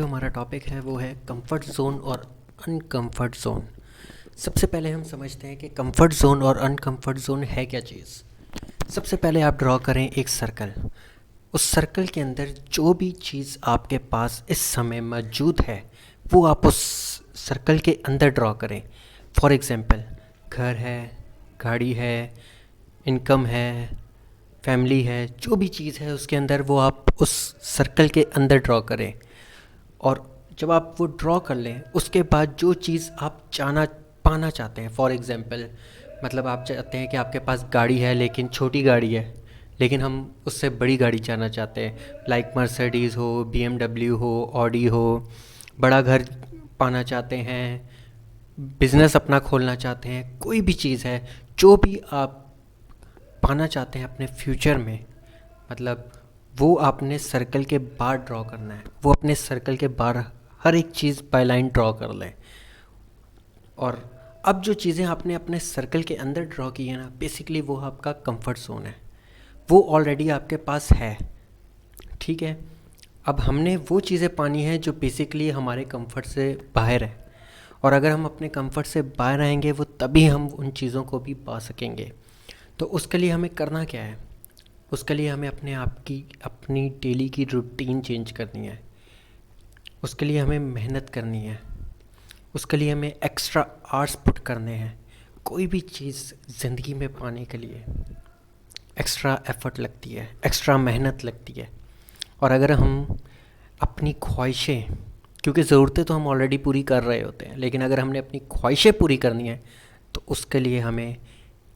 जो हमारा टॉपिक है वो है कंफर्ट ज़ोन और अनकंफर्ट ज़ोन। सबसे पहले हम समझते हैं कि कंफर्ट ज़ोन और अनकंफर्ट ज़ोन है क्या चीज़। सबसे पहले आप ड्रॉ करें एक सर्कल। उस सर्कल के अंदर जो भी चीज़ आपके पास इस समय मौजूद है वो आप उस सर्कल के अंदर ड्रॉ करें। फॉर एग्ज़ाम्पल, घर है, गाड़ी है, इनकम है, फैमिली है, जो भी चीज़ है उसके अंदर वो आप उस सर्कल के अंदर ड्रॉ करें। और जब आप वो ड्रॉ कर लें उसके बाद जो चीज़ आप पाना चाहते हैं, फॉर एग्ज़ाम्पल मतलब आप चाहते हैं कि आपके पास गाड़ी है लेकिन छोटी गाड़ी है, लेकिन हम उससे बड़ी गाड़ी चाहना चाहते हैं, लाइक मर्सिडीज़ हो, BMW हो, ऑडी हो। बड़ा घर पाना चाहते हैं, बिज़नेस अपना खोलना चाहते हैं, कोई भी चीज़ है जो भी आप पाना चाहते हैं अपने फ्यूचर में, मतलब वो आपने सर्कल के बाहर ड्रॉ करना है। वो अपने सर्कल के बाहर हर एक चीज़ बाय लाइन ड्रॉ कर लें। और अब जो चीज़ें आपने अपने सर्कल के अंदर ड्रॉ की है ना, बेसिकली वो आपका कंफर्ट जोन है। वो ऑलरेडी आपके पास है, ठीक है। अब हमने वो चीज़ें पानी है जो बेसिकली हमारे कंफर्ट से बाहर है। और अगर हम अपने कंफर्ट से बाहर आएंगे वो तभी हम उन चीज़ों को भी पा सकेंगे। तो उसके लिए हमें करना क्या है? उसके लिए हमें अपने आप की अपनी डेली की रूटीन चेंज करनी है। उसके लिए हमें मेहनत करनी है। उसके लिए हमें एक्स्ट्रा आवर्स पुट करने हैं। कोई भी चीज़ ज़िंदगी में पाने के लिए एक्स्ट्रा एफ़र्ट लगती है, एक्स्ट्रा मेहनत लगती है। और अगर हम अपनी ख्वाहिशें, क्योंकि ज़रूरतें तो हम ऑलरेडी पूरी कर रहे होते हैं, लेकिन अगर हमने अपनी ख्वाहिशें पूरी करनी है तो उसके लिए हमें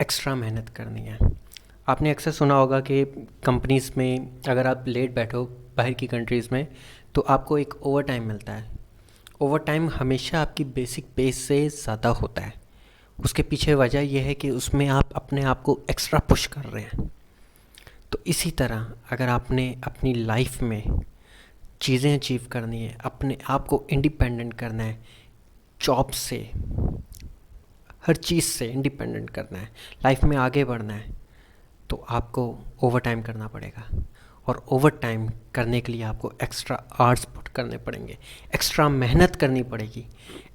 एक्स्ट्रा मेहनत करनी है। आपने अक्सर सुना होगा कि कंपनीज़ में अगर आप लेट बैठो बाहर की कंट्रीज़ में तो आपको एक ओवर टाइम मिलता है। ओवर टाइम हमेशा आपकी बेसिक पे से ज़्यादा होता है। उसके पीछे वजह यह है कि उसमें आप अपने आप को एक्स्ट्रा पुश कर रहे हैं। तो इसी तरह अगर आपने अपनी लाइफ में चीज़ें अचीव करनी है, अपने आप को इंडिपेंडेंट करना है, जॉब से, हर चीज़ से इंडिपेंडेंट करना है, लाइफ में आगे बढ़ना है, तो आपको ओवर टाइम करना पड़ेगा। और ओवर टाइम करने के लिए आपको एक्स्ट्रा आवर्स पुट करने पड़ेंगे, एक्स्ट्रा मेहनत करनी पड़ेगी,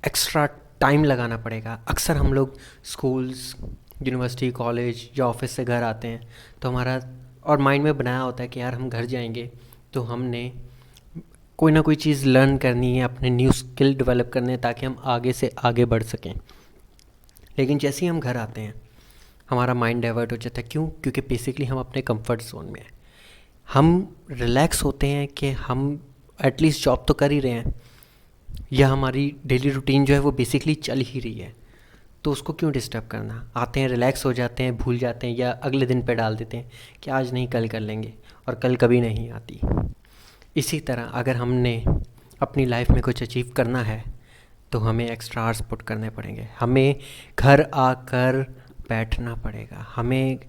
एक्स्ट्रा टाइम लगाना पड़ेगा। अक्सर हम लोग स्कूल्स, यूनिवर्सिटी, कॉलेज या ऑफिस से घर आते हैं तो हमारा और माइंड में बनाया होता है कि यार हम घर जाएंगे तो हमने कोई ना कोई चीज़ लर्न करनी है, अपने न्यू स्किल डेवलप करने हैं ताकि हम आगे से आगे बढ़ सकें। लेकिन जैसे ही हम घर आते हैं हमारा माइंड डाइवर्ट हो जाता है। क्यों? क्योंकि बेसिकली हम अपने कंफर्ट जोन में हैं। हम रिलैक्स होते हैं कि हम एटलीस्ट जॉब तो कर ही रहे हैं, या हमारी डेली रूटीन जो है वो बेसिकली चल ही रही है, तो उसको क्यों डिस्टर्ब करना। आते हैं, रिलैक्स हो जाते हैं, भूल जाते हैं या अगले दिन पे डाल देते हैं कि आज नहीं कल कर लेंगे, और कल कभी नहीं आती। इसी तरह अगर हमने अपनी लाइफ में कुछ अचीव करना है तो हमें एक्स्ट्रा आवर्स पुट करने पड़ेंगे, हमें घर आकर बैठना पड़ेगा, हमें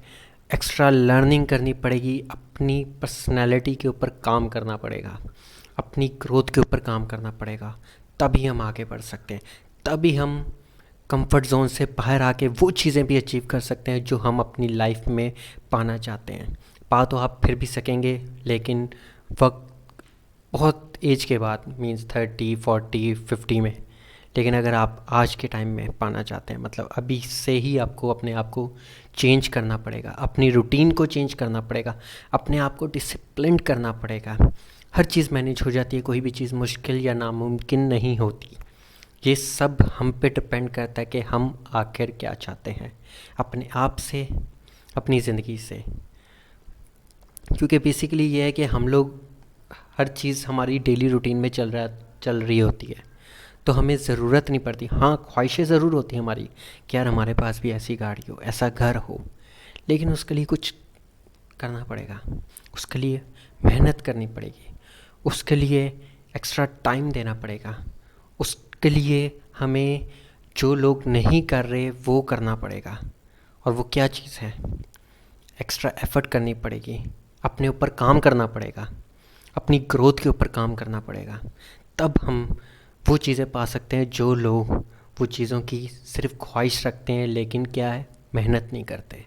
एक्स्ट्रा लर्निंग करनी पड़ेगी, अपनी पर्सनैलिटी के ऊपर काम करना पड़ेगा, अपनी ग्रोथ के ऊपर काम करना पड़ेगा। तभी हम आगे बढ़ सकते हैं, तभी हम कंफर्ट जोन से बाहर आके वो चीज़ें भी अचीव कर सकते हैं जो हम अपनी लाइफ में पाना चाहते हैं। पा तो आप फिर भी सकेंगे, लेकिन वक्त बहुत एज के बाद, मींस 30, 40, 50 में। लेकिन अगर आप आज के टाइम में पाना चाहते हैं, मतलब अभी से ही आपको अपने आप को चेंज करना पड़ेगा, अपनी रूटीन को चेंज करना पड़ेगा, अपने आप को डिसिप्लिन करना पड़ेगा। हर चीज़ मैनेज हो जाती है, कोई भी चीज़ मुश्किल या नामुमकिन नहीं होती। ये सब हम पे डिपेंड करता है कि हम आखिर क्या चाहते हैं अपने आप से, अपनी ज़िंदगी से। क्योंकि बेसिकली ये है कि हम लोग, हर चीज़ हमारी डेली रूटीन में चल रही होती है, तो हमें ज़रूरत नहीं पड़ती। हाँ, ख्वाहिशें ज़रूर होती हैं हमारी कि यार हमारे पास भी ऐसी गाड़ी हो, ऐसा घर हो, लेकिन उसके लिए कुछ करना पड़ेगा, उसके लिए मेहनत करनी पड़ेगी, उसके लिए एक्स्ट्रा टाइम देना पड़ेगा, उसके लिए हमें जो लोग नहीं कर रहे वो करना पड़ेगा। और वो क्या चीज़ है? एक्स्ट्रा एफ़र्ट करनी पड़ेगी, अपने ऊपर काम करना पड़ेगा, अपनी ग्रोथ के ऊपर काम करना पड़ेगा। तब हम वो चीज़ें पा सकते हैं जो लोग वो चीज़ों की सिर्फ ख्वाहिश रखते हैं, लेकिन क्या है, मेहनत नहीं करते,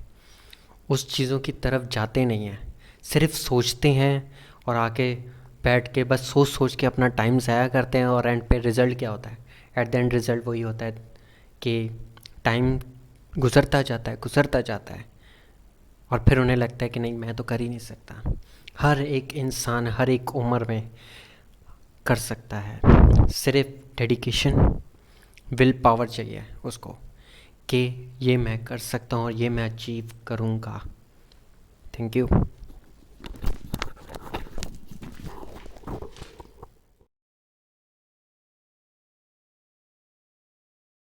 उस चीज़ों की तरफ जाते नहीं हैं, सिर्फ सोचते हैं और आके बैठ के बस सोच सोच के अपना टाइम ज़ाया करते हैं, और एंड पे रिज़ल्ट क्या होता है? एट द एंड रिज़ल्ट वही होता है कि टाइम गुज़रता जाता है, और फिर उन्हें लगता है कि नहीं, मैं तो कर ही नहीं सकता। हर एक इंसान हर एक उम्र में कर सकता है, सिर्फ डेडिकेशन, विल पावर चाहिए उसको कि ये मैं कर सकता हूँ और ये मैं अचीव करूँगा। Thank you.